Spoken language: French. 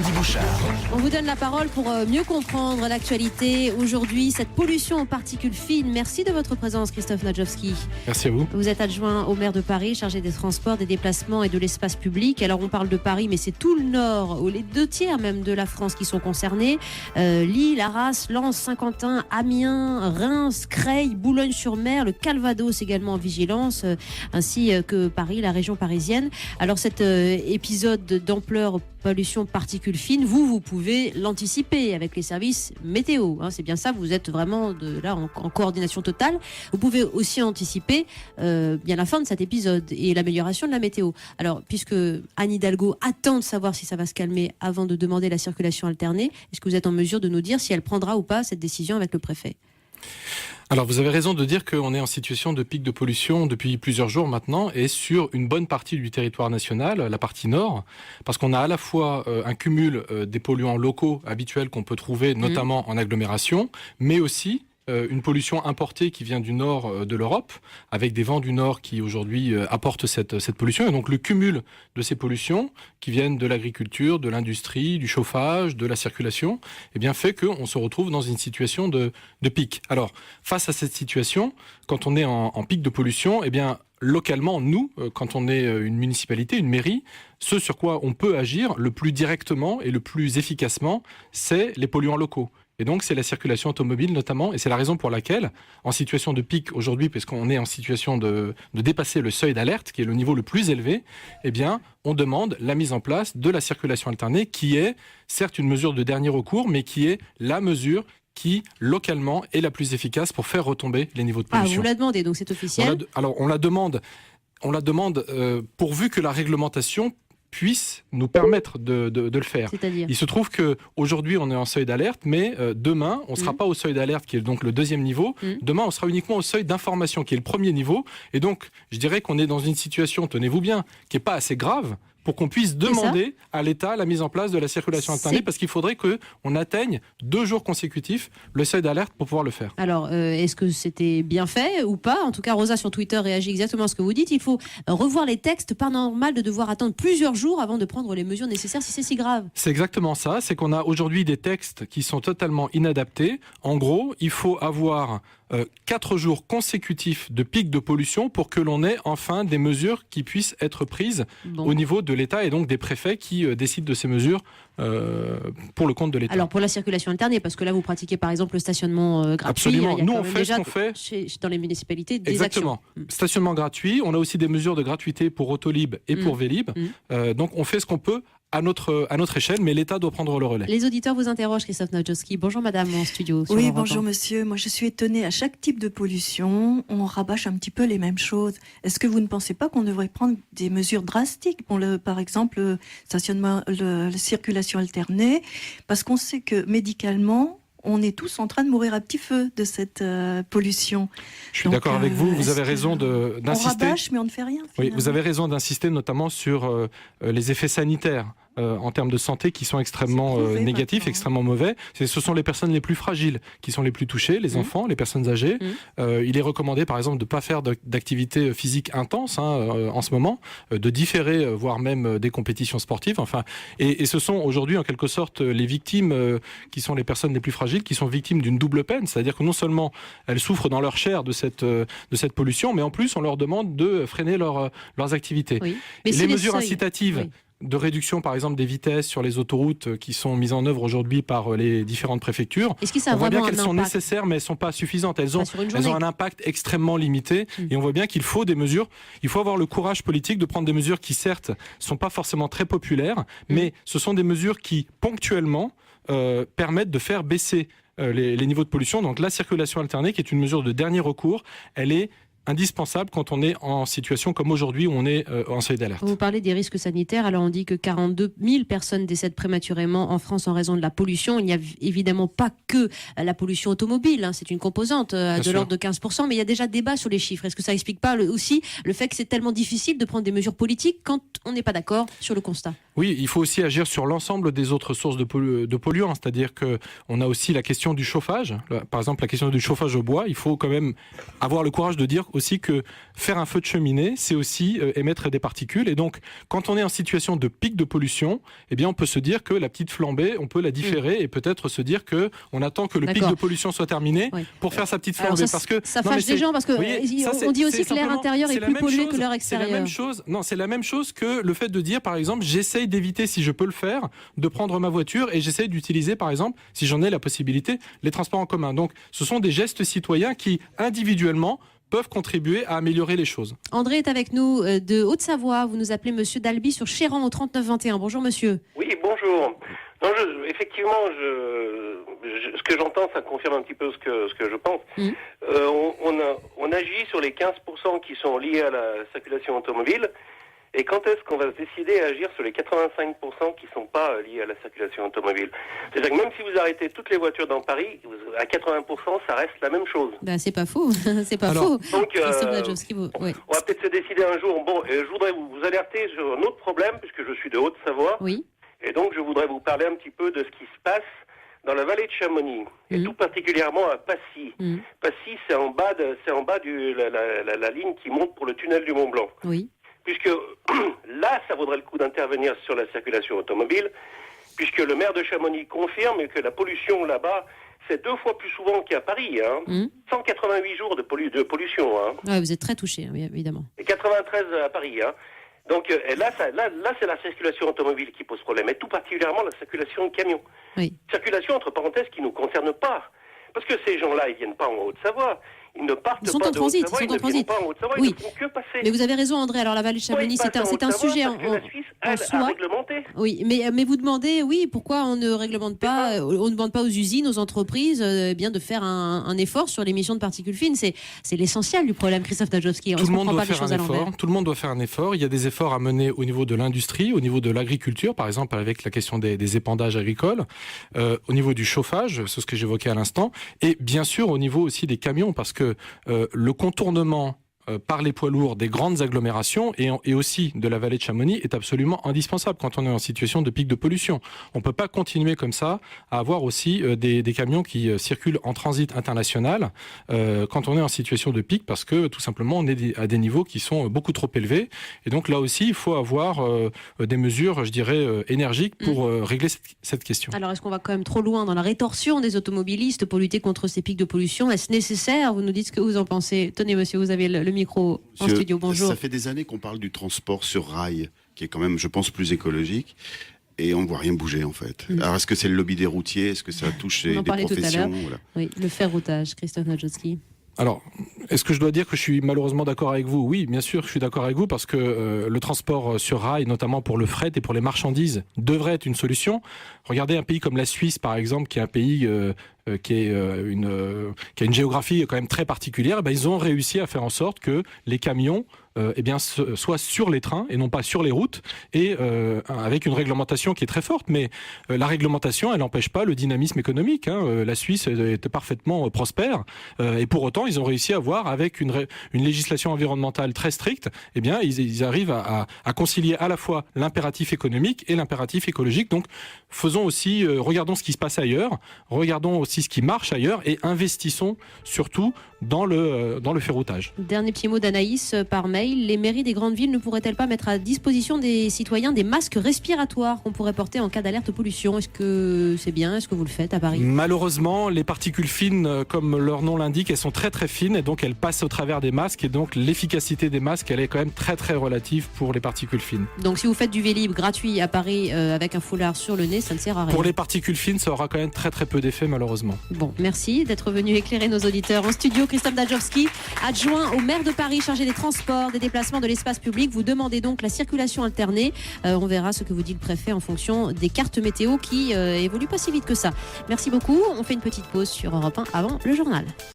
Elodie Bouchard. On vous donne la parole pour mieux comprendre l'actualité. Aujourd'hui, cette pollution aux particules fines. Merci de votre présence, Christophe Nadjowski. Merci à vous. Vous êtes adjoint au maire de Paris, chargé des transports, des déplacements et de l'espace public. Alors, on parle de Paris, mais c'est tout le nord, ou les 2/3 même de la France qui sont concernés. Lille, Arras, Lens, Saint-Quentin, Amiens, Reims, Creil, Boulogne-sur-Mer, le Calvados également en vigilance, ainsi que Paris, la région parisienne. Alors, cet épisode d'ampleur pollution particules fines, vous pouvez l'anticiper avec les services météo. C'est bien ça, vous êtes vraiment en coordination totale. Vous pouvez aussi anticiper bien la fin de cet épisode et l'amélioration de la météo. Alors, puisque Anne Hidalgo attend de savoir si ça va se calmer avant de demander la circulation alternée, est-ce que vous êtes en mesure de nous dire si elle prendra ou pas cette décision avec le préfet ? Alors vous avez raison de dire qu'on est en situation de pic de pollution depuis plusieurs jours maintenant et sur une bonne partie du territoire national, la partie nord, parce qu'on a à la fois un cumul des polluants locaux habituels qu'on peut trouver notamment en agglomération, mais aussi une pollution importée qui vient du nord de l'Europe, avec des vents du nord qui aujourd'hui apportent cette pollution. Et donc le cumul de ces pollutions qui viennent de l'agriculture, de l'industrie, du chauffage, de la circulation, eh bien fait qu'on se retrouve dans une situation de pic. Alors face à cette situation, quand on est en pic de pollution, eh bien localement, nous, quand on est une municipalité, une mairie, ce sur quoi on peut agir le plus directement et le plus efficacement, c'est les polluants locaux. Et donc, c'est la circulation automobile notamment, et c'est la raison pour laquelle, en situation de pic aujourd'hui, puisqu'on est en situation de dépasser le seuil d'alerte, qui est le niveau le plus élevé, eh bien, on demande la mise en place de la circulation alternée, qui est certes une mesure de dernier recours, mais qui est la mesure qui, localement, est la plus efficace pour faire retomber les niveaux de pollution. Ah, vous la demandez, donc c'est officiel ? On la demande pourvu que la réglementation puisse nous permettre de le faire. C'est-à-dire ? Il se trouve qu'aujourd'hui, on est en seuil d'alerte, mais demain, on ne sera pas au seuil d'alerte, qui est donc le deuxième niveau. Demain, on sera uniquement au seuil d'information, qui est le premier niveau. Et donc, je dirais qu'on est dans une situation, tenez-vous bien, qui n'est pas assez grave pour qu'on puisse demander à l'État la mise en place de la circulation alternée, parce qu'il faudrait qu'on atteigne 2 jours consécutifs le seuil d'alerte pour pouvoir le faire. Alors, est-ce que c'était bien fait ou pas ? En tout cas, Rosa sur Twitter réagit exactement à ce que vous dites. Il faut revoir les textes, pas normal de devoir attendre plusieurs jours avant de prendre les mesures nécessaires si c'est si grave. C'est exactement ça, c'est qu'on a aujourd'hui des textes qui sont totalement inadaptés. En gros, il faut avoir 4 jours consécutifs de pic de pollution pour que l'on ait enfin des mesures qui puissent être prises au niveau de l'État et donc des préfets qui décident de ces mesures pour le compte de l'État. Alors pour la circulation alternée, parce que là vous pratiquez par exemple le stationnement gratuit. Absolument, nous on fait ce qu'on fait dans les municipalités des exactement. Actions. Stationnement gratuit, on a aussi des mesures de gratuité pour Autolib et pour Vélib. Donc on fait ce qu'on peut à notre échelle, mais l'État doit prendre le relais. Les auditeurs vous interrogent, Christophe Nadjowski. Bonjour madame en studio. Oui, bonjour monsieur. Moi je suis étonnée, à chaque type de pollution, on rabâche un petit peu les mêmes choses. Est-ce que vous ne pensez pas qu'on devrait prendre des mesures drastiques pour par exemple le stationnement, la circulation alternée, parce qu'on sait que médicalement, on est tous en train de mourir à petit feu de cette pollution. Je suis d'accord avec vous, vous avez raison d'insister. On rabâche, mais on ne fait rien. Oui, vous avez raison d'insister notamment sur les effets sanitaires en termes de santé qui sont extrêmement négatifs, extrêmement mauvais. Ce sont les personnes les plus fragiles qui sont les plus touchées, les enfants, les personnes âgées. Il est recommandé par exemple de ne pas faire d'activité physique intense en ce moment, de différer voire même des compétitions sportives. Enfin, et ce sont aujourd'hui en quelque sorte les victimes qui sont les personnes les plus fragiles, qui sont victimes d'une double peine, c'est-à-dire que non seulement elles souffrent dans leur chair de cette pollution, mais en plus on leur demande de freiner leurs activités. Oui. Mais les mesures incitatives de réduction, par exemple, des vitesses sur les autoroutes qui sont mises en œuvre aujourd'hui par les différentes préfectures. Est-ce que ça on voit bien qu'elles sont impact nécessaires, mais elles ne sont pas suffisantes. Elles ont un impact extrêmement limité. Et on voit bien qu'il faut des mesures. Il faut avoir le courage politique de prendre des mesures qui, certes, ne sont pas forcément très populaires, mais ce sont des mesures qui, ponctuellement, permettent de faire baisser les niveaux de pollution. Donc la circulation alternée, qui est une mesure de dernier recours, elle est indispensable quand on est en situation comme aujourd'hui où on est en seuil d'alerte. Vous parlez des risques sanitaires. Alors on dit que 42 000 personnes décèdent prématurément en France en raison de la pollution. Il n'y a évidemment pas que la pollution automobile. C'est une composante de l'ordre de 15%. Mais il y a déjà débat sur les chiffres. Est-ce que ça n'explique pas aussi le fait que c'est tellement difficile de prendre des mesures politiques quand on n'est pas d'accord sur le constat ? Oui, il faut aussi agir sur l'ensemble des autres sources de polluants. C'est-à-dire qu'on a aussi la question du chauffage. Par exemple, la question du chauffage au bois. Il faut quand même avoir le courage de dire aussi que faire un feu de cheminée, c'est aussi émettre des particules. Et donc, quand on est en situation de pic de pollution, eh bien, on peut se dire que la petite flambée, on peut la différer et peut-être se dire que on attend que le pic de pollution soit terminé pour faire sa petite flambée. Alors ça fâche des gens parce que on dit aussi que l'air intérieur est plus pollué que l'air extérieur. C'est la même chose. Non, c'est la même chose que le fait de dire, par exemple, j'essaye d'éviter, si je peux le faire, de prendre ma voiture et j'essaye d'utiliser, par exemple, si j'en ai la possibilité, les transports en commun. Donc, ce sont des gestes citoyens qui, individuellement, peuvent contribuer à améliorer les choses. André est avec nous de Haute-Savoie. Vous nous appelez Monsieur Dalby sur Chéran au 3921. Bonjour monsieur. Oui, bonjour. Non, effectivement, ce que j'entends, ça confirme un petit peu ce que je pense. On agit sur les 15% qui sont liés à la circulation automobile. Et quand est-ce qu'on va se décider à agir sur les 85% qui ne sont pas liés à la circulation automobile? C'est-à-dire que même si vous arrêtez toutes les voitures dans Paris, à 80%, ça reste la même chose. Ben, c'est pas faux. C'est pas faux. Donc, on va peut-être se décider un jour. Bon, je voudrais vous alerter sur un autre problème, puisque je suis de Haute-Savoie. Oui. Et donc, je voudrais vous parler un petit peu de ce qui se passe dans la vallée de Chamonix, et tout particulièrement à Passy. Passy, c'est en bas de la ligne qui monte pour le tunnel du Mont Blanc. Oui. Puisque là, ça vaudrait le coup d'intervenir sur la circulation automobile, puisque le maire de Chamonix confirme que la pollution là-bas, c'est 2 fois plus souvent qu'à Paris. 188 jours de pollution. Ouais, vous êtes très touché, oui, évidemment. Et 93 à Paris. Donc là, c'est la circulation automobile qui pose problème, et tout particulièrement la circulation de camions. Oui. Circulation, entre parenthèses, qui ne nous concerne pas. Parce que ces gens-là, ils ne viennent pas en Haute-Savoie. Ils ne partent ils sont pas en transit, de Haute-Savoie, ils sont en transit. Pas en Haute-Savoie, oui. Ils ne font que passer. Mais vous avez raison, André. Alors la vallée de Chamonix, c'est un sujet en soi. Oui, mais vous demandez, pourquoi on ne réglemente pas, on ne demande pas aux usines, aux entreprises, bien de faire un effort sur l'émission de particules fines. C'est l'essentiel du problème, Christophe Najowski. Tout le monde doit faire un effort. Tout le monde doit faire un effort. Il y a des efforts à mener au niveau de l'industrie, au niveau de l'agriculture, par exemple avec la question des épandages agricoles, au niveau du chauffage, c'est ce que j'évoquais à l'instant, et bien sûr au niveau aussi des camions, parce que le contournement par les poids lourds des grandes agglomérations et aussi de la vallée de Chamonix est absolument indispensable quand on est en situation de pic de pollution. On ne peut pas continuer comme ça à avoir aussi des camions qui circulent en transit international quand on est en situation de pic, parce que tout simplement on est à des niveaux qui sont beaucoup trop élevés. Et donc là aussi, il faut avoir des mesures, je dirais, énergiques pour régler cette question. Alors est-ce qu'on va quand même trop loin dans la rétorsion des automobilistes pour lutter contre ces pics de pollution? Est-ce nécessaire? Vous nous dites ce que vous en pensez. Tenez monsieur, vous avez le micro en studio, bonjour. Ça fait des années qu'on parle du transport sur rail, qui est quand même, je pense, plus écologique, et on ne voit rien bouger en fait. Alors est-ce que c'est le lobby des routiers? Est-ce que ça touche des professions? Oui, le ferroutage, Christophe Najowski. Alors, est-ce que je dois dire que je suis malheureusement d'accord avec vous? Oui, bien sûr, je suis d'accord avec vous, parce que le transport sur rail, notamment pour le fret et pour les marchandises, devrait être une solution. Regardez un pays comme la Suisse, par exemple, qui est un pays qui a une géographie quand même très particulière. Ils ont réussi à faire en sorte que les camions soient sur les trains et non pas sur les routes, et avec une réglementation qui est très forte. Mais la réglementation, elle n'empêche pas le dynamisme économique. La Suisse est parfaitement prospère, et pour autant, ils ont réussi à avoir, avec une législation environnementale très stricte, ils arrivent à concilier à la fois l'impératif économique et l'impératif écologique. Donc, faisons aussi, regardons ce qui se passe ailleurs, regardons aussi ce qui marche ailleurs, et investissons surtout dans le ferroutage. Dernier petit mot d'Anaïs par mail. Les mairies des grandes villes ne pourraient-elles pas mettre à disposition des citoyens des masques respiratoires qu'on pourrait porter en cas d'alerte pollution? Est-ce que c'est bien? Est-ce que vous le faites à Paris? Malheureusement, les particules fines, comme leur nom l'indique, elles sont très très fines, et donc elles passent au travers des masques, et donc l'efficacité des masques, elle est quand même très très relative pour les particules fines. Donc si vous faites du Vélib gratuit à Paris avec un foulard sur le nez, ça ne sert à rien. Pour les particules fines, ça aura quand même très très peu d'effet, malheureusement. Bon, merci d'être venu éclairer nos auditeurs. En studio, Christophe Najowski, adjoint au maire de Paris, chargé des transports, des déplacements, de l'espace public. Vous demandez donc la circulation alternée. On verra ce que vous dit le préfet en fonction des cartes météo qui évoluent pas si vite que ça. Merci beaucoup. On fait une petite pause sur Europe 1 avant le journal.